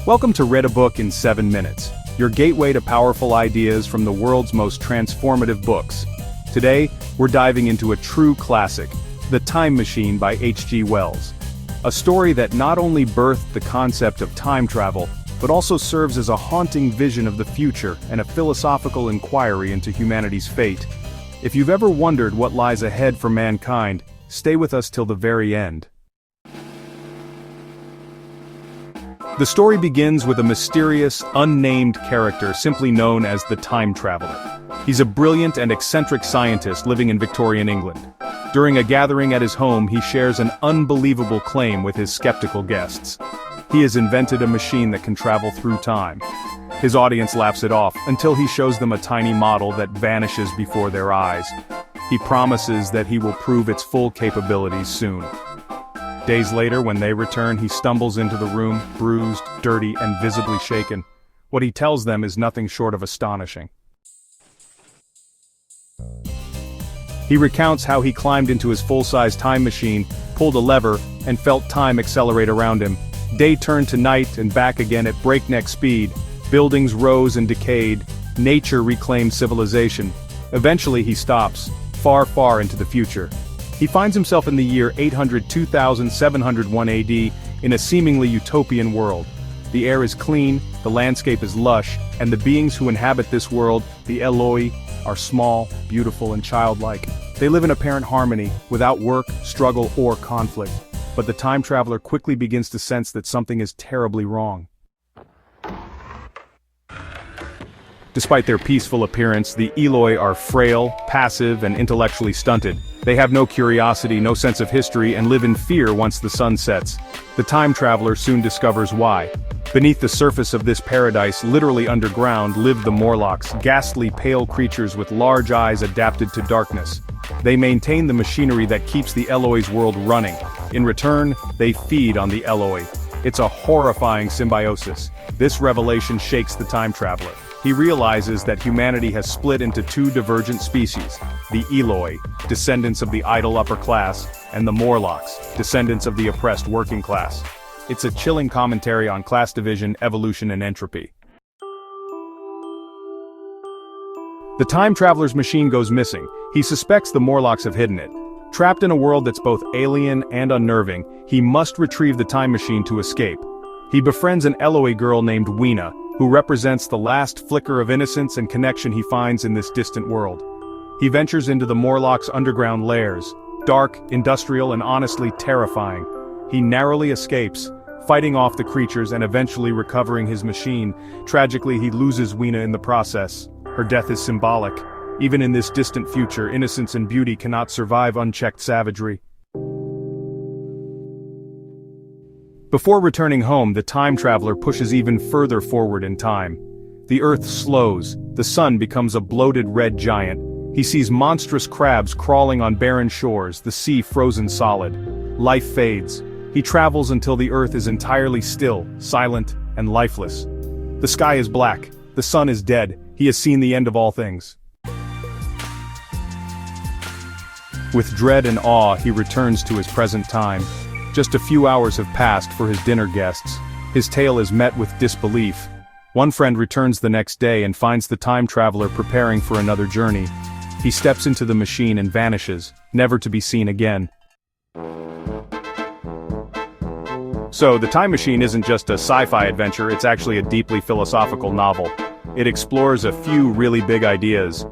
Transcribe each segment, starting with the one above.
Welcome to Read a Book in 7 Minutes, your gateway to powerful ideas from the world's most transformative books. Today, we're diving into a true classic, The Time Machine by H.G. Wells. A story that not only birthed the concept of time travel, but also serves as a haunting vision of the future and a philosophical inquiry into humanity's fate. If you've ever wondered what lies ahead for mankind, stay with us till the very end. The story begins with a mysterious, unnamed character simply known as the Time Traveler. He's a brilliant and eccentric scientist living in Victorian England. During a gathering at his home, he shares an unbelievable claim with his skeptical guests. He has invented a machine that can travel through time. His audience laughs it off until he shows them a tiny model that vanishes before their eyes. He promises that he will prove its full capabilities soon. Days later, when they return, he stumbles into the room, bruised, dirty, and visibly shaken. What he tells them is nothing short of astonishing. He recounts how he climbed into his full-size time machine, pulled a lever, and felt time accelerate around him. Day turned to night and back again at breakneck speed. Buildings rose and decayed. Nature reclaimed civilization. Eventually he stops, far, far into the future. He finds himself in the year 802,701 AD, in a seemingly utopian world. The air is clean, the landscape is lush, and the beings who inhabit this world, the Eloi, are small, beautiful, and childlike. They live in apparent harmony, without work, struggle, or conflict. But the time traveler quickly begins to sense that something is terribly wrong. Despite their peaceful appearance, the Eloi are frail, passive, and intellectually stunted. They have no curiosity, no sense of history, and live in fear once the sun sets. The time traveler soon discovers why. Beneath the surface of this paradise, literally underground, live the Morlocks, ghastly pale creatures with large eyes adapted to darkness. They maintain the machinery that keeps the Eloi's world running. In return, they feed on the Eloi. It's a horrifying symbiosis. This revelation shakes the time traveler. He realizes that humanity has split into two divergent species, the Eloi, descendants of the idle upper class, and the Morlocks, descendants of the oppressed working class. It's a chilling commentary on class division, evolution, and entropy. The time traveler's machine goes missing. He suspects the Morlocks have hidden it. Trapped in a world that's both alien and unnerving, he must retrieve the time machine to escape. He befriends an Eloi girl named Weena, who represents the last flicker of innocence and connection he finds in this distant world. He ventures into the Morlocks' underground lairs, dark, industrial, and honestly terrifying. He narrowly escapes, fighting off the creatures and eventually recovering his machine. Tragically, he loses Weena in the process. Her death is symbolic. Even in this distant future, innocence and beauty cannot survive unchecked savagery. Before returning home, the time traveler pushes even further forward in time. The earth slows, the sun becomes a bloated red giant. He sees monstrous crabs crawling on barren shores, the sea frozen solid. Life fades. He travels until the earth is entirely still, silent, and lifeless. The sky is black, the sun is dead, he has seen the end of all things. With dread and awe, he returns to his present time. Just a few hours have passed for his dinner guests. His tale is met with disbelief. One friend returns the next day and finds the time traveler preparing for another journey. He steps into the machine and vanishes, never to be seen again. So, The Time Machine isn't just a sci-fi adventure, it's actually a deeply philosophical novel. It explores a few really big ideas.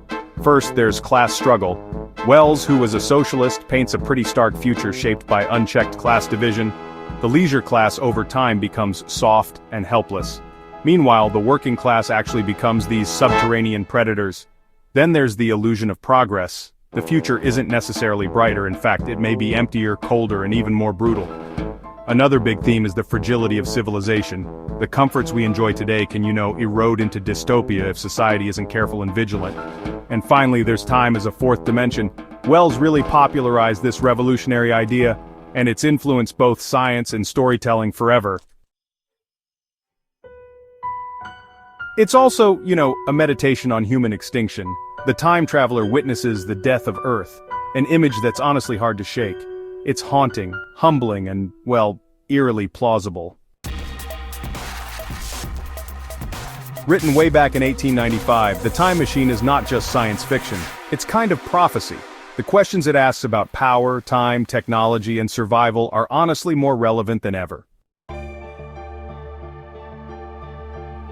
First, there's class struggle. Wells, who was a socialist, paints a pretty stark future shaped by unchecked class division. The leisure class over time becomes soft and helpless. Meanwhile, the working class actually becomes these subterranean predators. Then there's the illusion of progress. The future isn't necessarily brighter, in fact, it may be emptier, colder, and even more brutal. Another big theme is the fragility of civilization. The comforts we enjoy today can, erode into dystopia if society isn't careful and vigilant. And finally, there's time as a fourth dimension. Wells really popularized this revolutionary idea, and it's influenced both science and storytelling forever. It's also, a meditation on human extinction. The time traveler witnesses the death of Earth, an image that's honestly hard to shake. It's haunting, humbling, and, eerily plausible. Written way back in 1895, The Time Machine is not just science fiction, it's kind of prophecy. The questions it asks about power, time, technology, and survival are honestly more relevant than ever.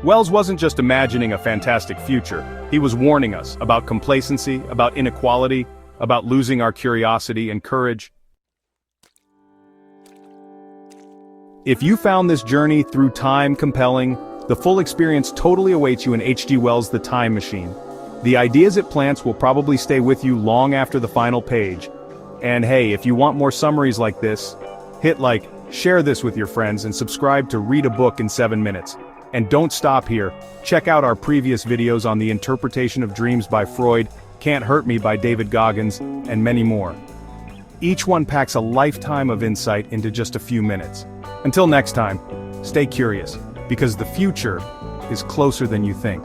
Wells wasn't just imagining a fantastic future, he was warning us about complacency, about inequality, about losing our curiosity and courage. If you found this journey through time compelling, the full experience totally awaits you in H.G. Wells' The Time Machine. The ideas it plants will probably stay with you long after the final page. And hey, if you want more summaries like this, hit like, share this with your friends, and subscribe to Read a Book in 7 minutes. And don't stop here, check out our previous videos on the interpretation of dreams by Freud, Can't Hurt Me by David Goggins, and many more. Each one packs a lifetime of insight into just a few minutes. Until next time, stay curious, because the future is closer than you think.